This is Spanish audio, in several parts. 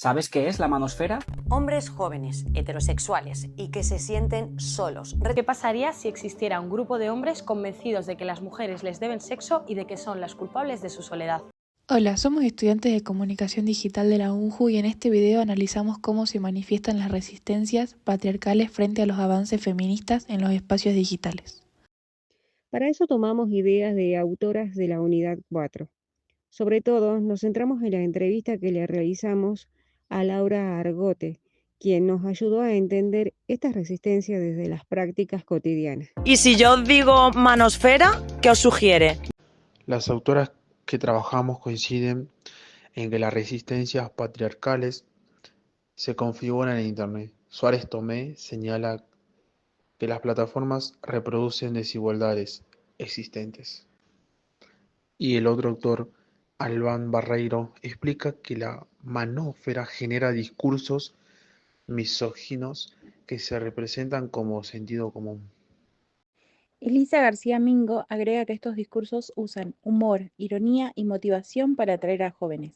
¿Sabes qué es la manosfera? Hombres jóvenes, heterosexuales y que se sienten solos. ¿Qué pasaría si existiera un grupo de hombres convencidos de que las mujeres les deben sexo y de que son las culpables de su soledad? Hola, somos estudiantes de Comunicación Digital de la UNJU y en este video analizamos cómo se manifiestan las resistencias patriarcales frente a los avances feministas en los espacios digitales. Para eso tomamos ideas de autoras de la Unidad 4. Sobre todo, nos centramos en la entrevista que le realizamos a Laura Argote, quien nos ayudó a entender estas resistencias desde las prácticas cotidianas. Y si yo digo manosfera, ¿qué os sugiere? Las autoras que trabajamos coinciden en que las resistencias patriarcales se configuran en Internet. Suárez Tomé señala que las plataformas reproducen desigualdades existentes. Y el otro autor, Albán Barreiro, explica que la manósfera genera discursos misóginos que se representan como sentido común. Elisa García Mingo agrega que estos discursos usan humor, ironía y motivación para atraer a jóvenes.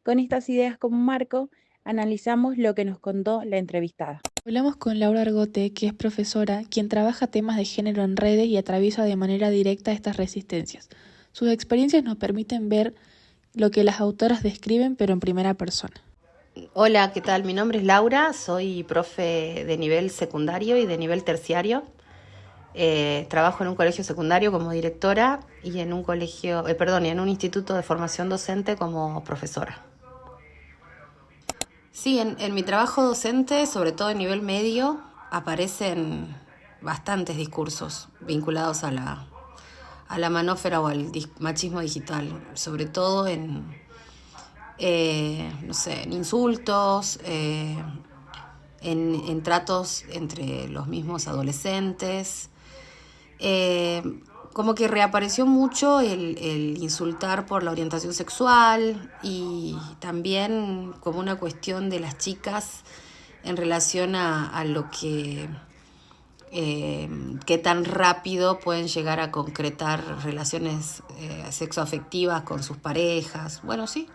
Con estas ideas como marco, analizamos lo que nos contó la entrevistada. Hablamos con Laura Argote, que es profesora, quien trabaja temas de género en redes y atraviesa de manera directa estas resistencias. Sus experiencias nos permiten ver lo que las autoras describen, pero en primera persona. Hola, ¿qué tal? Mi nombre es Laura, soy profe de nivel secundario y de nivel terciario. Trabajo en un colegio secundario como directora y en un en un instituto de formación docente como profesora. Sí, en mi trabajo docente, sobre todo en nivel medio, aparecen bastantes discursos vinculados a la manósfera o al machismo digital, sobre todo en insultos, en tratos entre los mismos adolescentes. Como que reapareció mucho el insultar por la orientación sexual y también como una cuestión de las chicas en relación a lo que qué tan rápido pueden llegar a concretar relaciones sexoafectivas con sus parejas. Bueno, sí,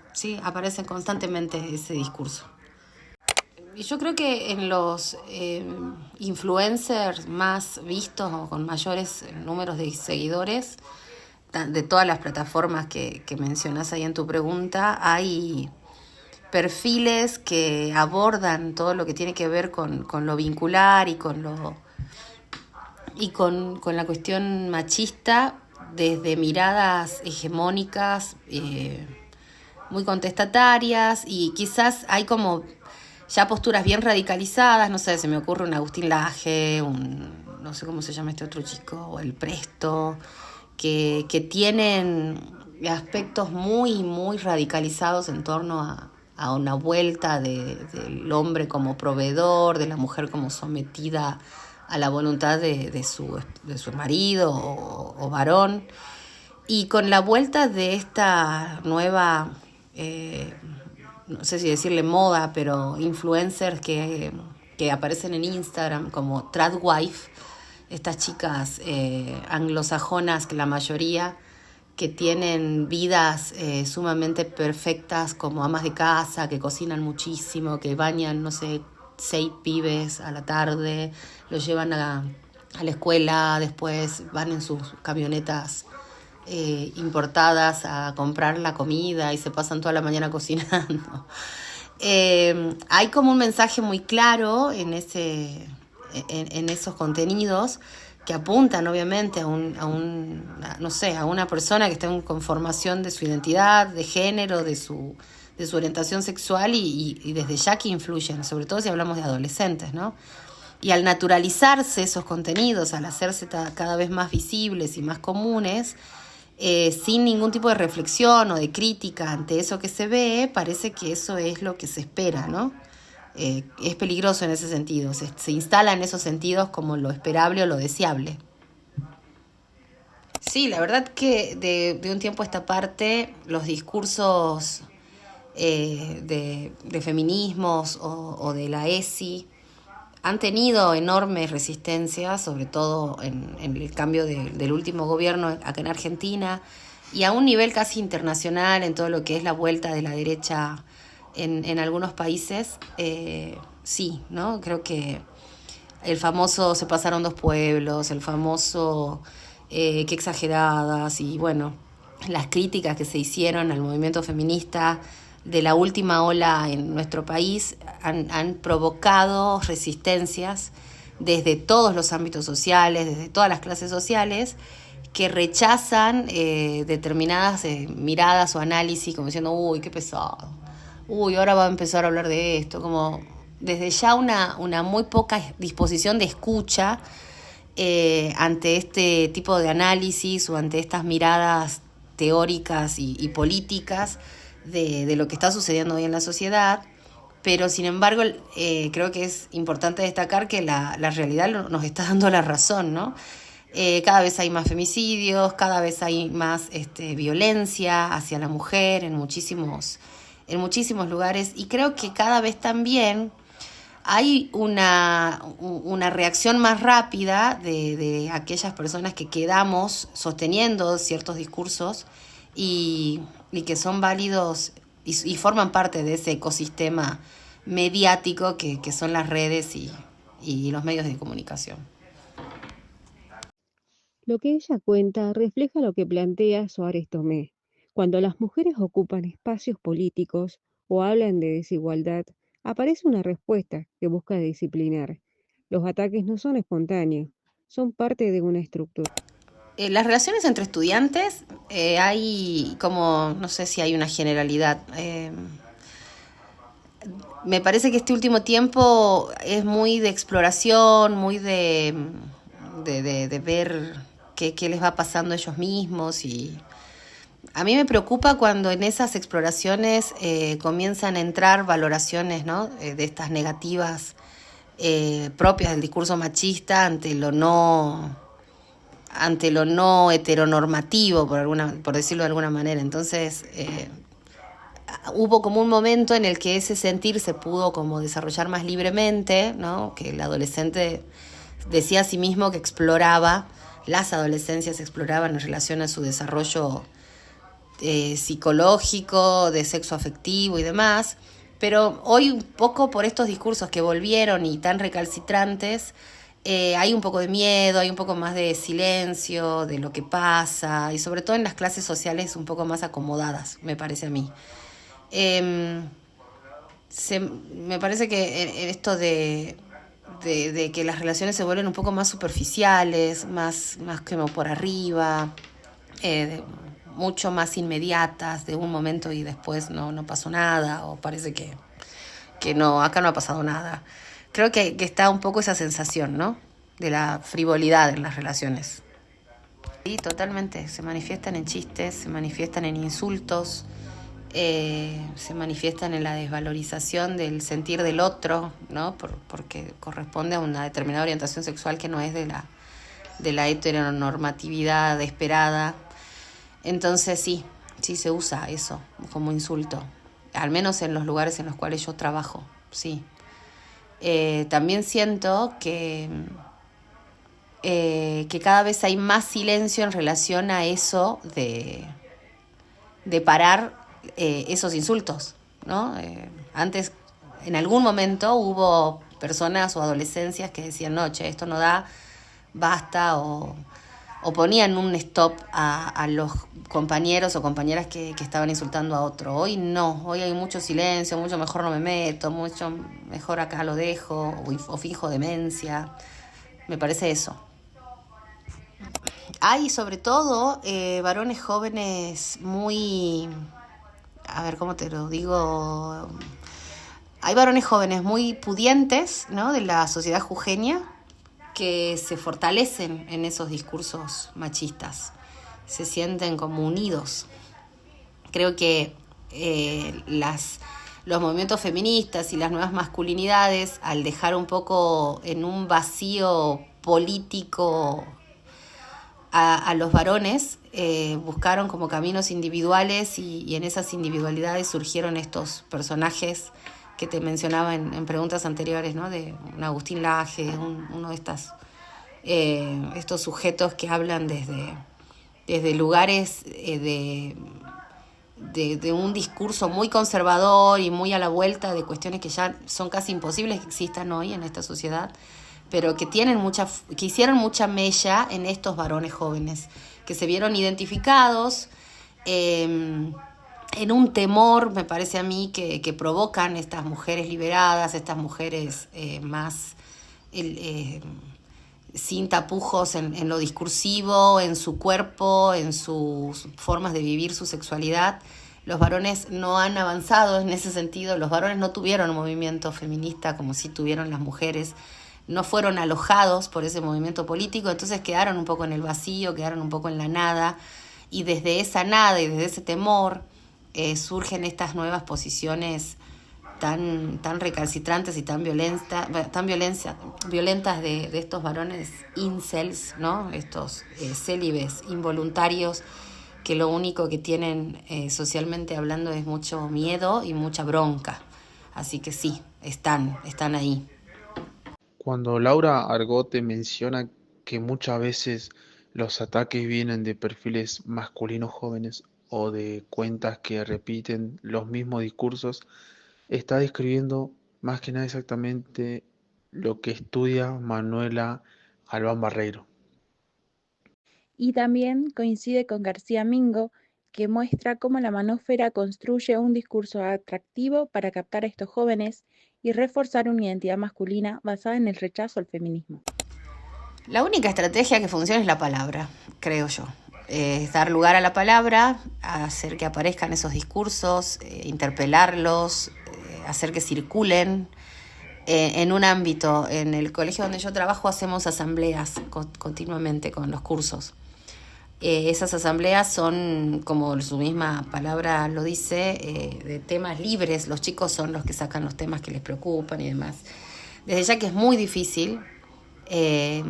aparece constantemente ese discurso. Y yo creo que en los influencers más vistos o con mayores números de seguidores, de todas las plataformas que mencionás ahí en tu pregunta, hay perfiles que abordan todo lo que tiene que ver con lo vincular y con la cuestión machista desde miradas hegemónicas, muy contestatarias, y quizás hay como ya posturas bien radicalizadas. No sé, se me ocurre un Agustín Laje, no sé cómo se llama este otro chico, o el Presto, que tienen aspectos muy, muy radicalizados en torno a una vuelta del hombre como proveedor, de la mujer como sometida a la voluntad de su marido o varón. Y con la vuelta de esta nueva, no sé si decirle moda, pero influencers que aparecen en Instagram como tradwife, estas chicas anglosajonas, que la mayoría, que tienen vidas sumamente perfectas como amas de casa, que cocinan muchísimo, que bañan, 6 pibes a la tarde, los llevan a la escuela, después van en sus camionetas importadas a comprar la comida y se pasan toda la mañana cocinando. Hay como un mensaje muy claro en esos contenidos que apuntan obviamente a una persona que está en conformación de su identidad, de género, de su orientación sexual y desde ya que influyen, sobre todo si hablamos de adolescentes, ¿no? Y al naturalizarse esos contenidos, al hacerse cada vez más visibles y más comunes, sin ningún tipo de reflexión o de crítica ante eso que se ve, parece que eso es lo que se espera, ¿no? Es peligroso en ese sentido, se instala en esos sentidos como lo esperable o lo deseable. Sí, la verdad que de un tiempo a esta parte los discursos de feminismos o de la ESI han tenido enormes resistencias, sobre todo en el cambio del último gobierno acá en Argentina, y a un nivel casi internacional en todo lo que es la vuelta de la derecha en algunos países, sí, ¿no? Creo que el famoso se pasaron dos pueblos, el famoso qué exageradas, y bueno, las críticas que se hicieron al movimiento feminista de la última ola en nuestro país han provocado resistencias desde todos los ámbitos sociales, desde todas las clases sociales, que rechazan determinadas miradas o análisis, como diciendo, uy, qué pesado, uy, ahora va a empezar a hablar de esto, como desde ya una muy poca disposición de escucha ante este tipo de análisis o ante estas miradas teóricas y políticas de lo que está sucediendo hoy en la sociedad. Pero sin embargo creo que es importante destacar que la realidad nos está dando la razón, ¿no? Cada vez hay más femicidios, cada vez hay más violencia hacia la mujer en muchísimos lugares, y creo que cada vez también hay una reacción más rápida de aquellas personas que quedamos sosteniendo ciertos discursos y que son válidos y forman parte de ese ecosistema mediático que son las redes y los medios de comunicación. Lo que ella cuenta refleja lo que plantea Suárez Tomé. Cuando las mujeres ocupan espacios políticos o hablan de desigualdad, aparece una respuesta que busca disciplinar. Los ataques no son espontáneos, son parte de una estructura. Las relaciones entre estudiantes, hay como, no sé si hay una generalidad. Me parece que este último tiempo es muy de exploración, muy de ver qué les va pasando a ellos mismos, y a mí me preocupa cuando en esas exploraciones comienzan a entrar valoraciones, ¿no? De estas negativas propias del discurso machista ante lo no heteronormativo, por decirlo de alguna manera. Entonces hubo como un momento en el que ese sentir se pudo como desarrollar más libremente, ¿no? Que el adolescente decía a sí mismo que las adolescencias exploraban en relación a su desarrollo psicológico, de sexo afectivo y demás, pero hoy un poco por estos discursos que volvieron y tan recalcitrantes, hay un poco de miedo, hay un poco más de silencio de lo que pasa, y sobre todo en las clases sociales un poco más acomodadas, me parece a mí. Me parece que esto de que las relaciones se vuelven un poco más superficiales, más como por arriba, mucho más inmediatas, de un momento y después no pasó nada, o parece que no, acá no ha pasado nada. Creo que está un poco esa sensación, ¿no? De la frivolidad en las relaciones. Sí, totalmente. Se manifiestan en chistes, se manifiestan en insultos, se manifiestan en la desvalorización del sentir del otro, ¿no? Porque corresponde a una determinada orientación sexual que no es de la heteronormatividad esperada. Entonces sí se usa eso como insulto, al menos en los lugares en los cuales yo trabajo, sí. También siento que cada vez hay más silencio en relación a eso de parar esos insultos, ¿no? Antes, en algún momento, hubo personas o adolescencias que decían, no, che, esto no da, basta, o ponían un stop a los compañeros o compañeras que estaban insultando a otro. Hoy no, hoy hay mucho silencio, mucho mejor no me meto, mucho mejor acá lo dejo, o finjo demencia. Me parece eso. Hay sobre todo varones jóvenes muy... A ver, ¿cómo te lo digo? Hay varones jóvenes muy pudientes, ¿no? De la sociedad jujeña, que se fortalecen en esos discursos machistas, se sienten como unidos. Creo que los movimientos feministas y las nuevas masculinidades, al dejar un poco en un vacío político a los varones, buscaron como caminos individuales, y en esas individualidades surgieron estos personajes que te mencionaba en preguntas anteriores, ¿no? De un Agustín Laje, uno de estos sujetos que hablan desde lugares de de un discurso muy conservador y muy a la vuelta de cuestiones que ya son casi imposibles que existan hoy en esta sociedad, pero que hicieron mucha mella en estos varones jóvenes, que se vieron identificados en un temor, me parece a mí, que provocan estas mujeres liberadas, estas mujeres más sin tapujos en lo discursivo, en su cuerpo, en sus formas de vivir su sexualidad. Los varones no han avanzado en ese sentido, los varones no tuvieron un movimiento feminista como sí tuvieron las mujeres, no fueron alojados por ese movimiento político, entonces quedaron un poco en el vacío, quedaron un poco en la nada, y desde esa nada y desde ese temor surgen estas nuevas posiciones tan recalcitrantes y tan violentas de estos varones incels, ¿no? Estos célibes involuntarios que lo único que tienen socialmente hablando es mucho miedo y mucha bronca. Así que sí, están ahí. Cuando Laura Argote menciona que muchas veces los ataques vienen de perfiles masculinos jóvenes o de cuentas que repiten los mismos discursos, está describiendo más que nada exactamente lo que estudia Manuela Albán Barreiro. Y también coincide con García Mingo, que muestra cómo la manósfera construye un discurso atractivo para captar a estos jóvenes y reforzar una identidad masculina basada en el rechazo al feminismo. La única estrategia que funciona es la palabra, creo yo. Es dar lugar a la palabra, hacer que aparezcan esos discursos, interpelarlos, hacer que circulen. En un ámbito, en el colegio donde yo trabajo hacemos asambleas continuamente con los cursos. Esas asambleas son, como su misma palabra lo dice, de temas libres. Los chicos son los que sacan los temas que les preocupan y demás. Desde ya que es muy difícil que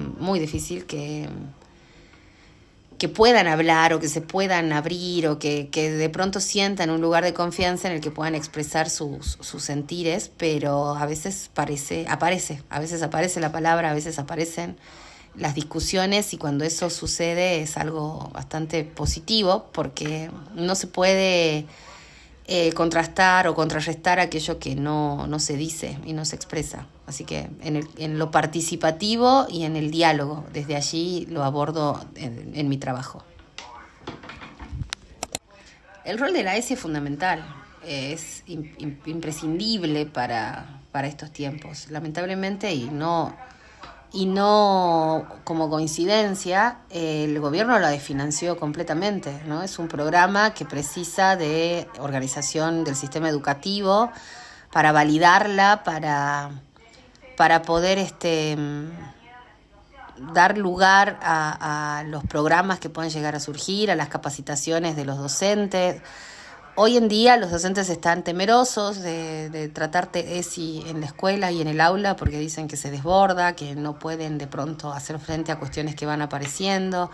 puedan hablar o que se puedan abrir o que de pronto sientan un lugar de confianza en el que puedan expresar sus sentires, pero a veces aparece la palabra, a veces aparecen las discusiones, y cuando eso sucede es algo bastante positivo porque no se puede contrastar o contrarrestar aquello que no se dice y no se expresa. Así que en lo participativo y en el diálogo, desde allí lo abordo en mi trabajo. El rol de la ESI es fundamental, es imprescindible para estos tiempos. Lamentablemente, y no como coincidencia, el gobierno la desfinanció completamente, ¿no? Es un programa que precisa de organización del sistema educativo para validarla, para poder dar lugar a los programas que pueden llegar a surgir, a las capacitaciones de los docentes. Hoy en día los docentes están temerosos de tratar ESI en la escuela y en el aula porque dicen que se desborda, que no pueden de pronto hacer frente a cuestiones que van apareciendo,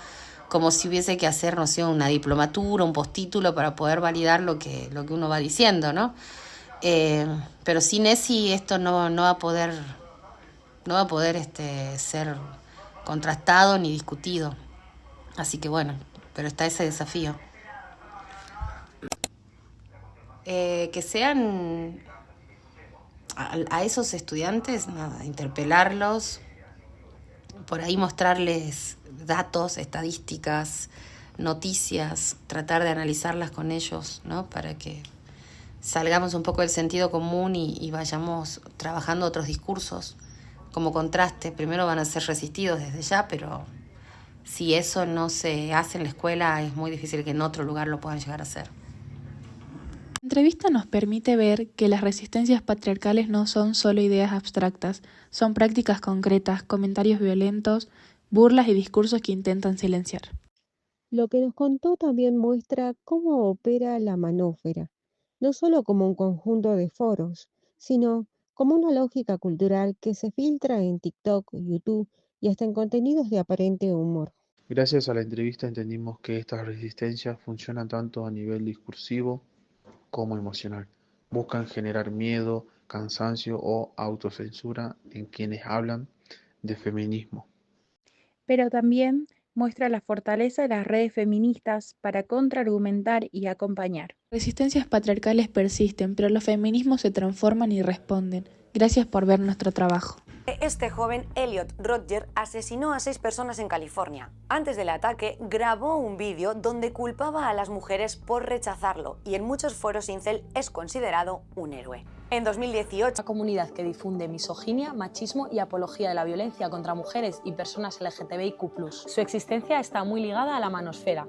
como si hubiese que hacer, no sé, una diplomatura, un postítulo para poder validar lo que uno va diciendo, ¿no? Pero sin ESI esto no va a poder ser contrastado ni discutido. Así que bueno, pero está ese desafío. Que sean a esos estudiantes, nada, interpelarlos, por ahí mostrarles datos, estadísticas, noticias, tratar de analizarlas con ellos, ¿no? Para que salgamos un poco del sentido común y vayamos trabajando otros discursos como contraste. Primero van a ser resistidos desde ya, pero si eso no se hace en la escuela es muy difícil que en otro lugar lo puedan llegar a hacer. La entrevista nos permite ver que las resistencias patriarcales no son solo ideas abstractas, son prácticas concretas, comentarios violentos, burlas y discursos que intentan silenciar. Lo que nos contó también muestra cómo opera la manósfera, no solo como un conjunto de foros, sino como una lógica cultural que se filtra en TikTok, YouTube y hasta en contenidos de aparente humor. Gracias a la entrevista entendimos que estas resistencias funcionan tanto a nivel discursivo como emocional. Buscan generar miedo, cansancio o autocensura en quienes hablan de feminismo. Pero también muestra la fortaleza de las redes feministas para contraargumentar y acompañar. Resistencias patriarcales persisten, pero los feminismos se transforman y responden. Gracias por ver nuestro trabajo. Este joven, Elliot Rodger, asesinó a 6 personas en California. Antes del ataque, grabó un vídeo donde culpaba a las mujeres por rechazarlo y en muchos foros incel es considerado un héroe. En 2018, Una comunidad que difunde misoginia, machismo y apología de la violencia contra mujeres y personas LGTBIQ+. Su existencia está muy ligada a la manosfera,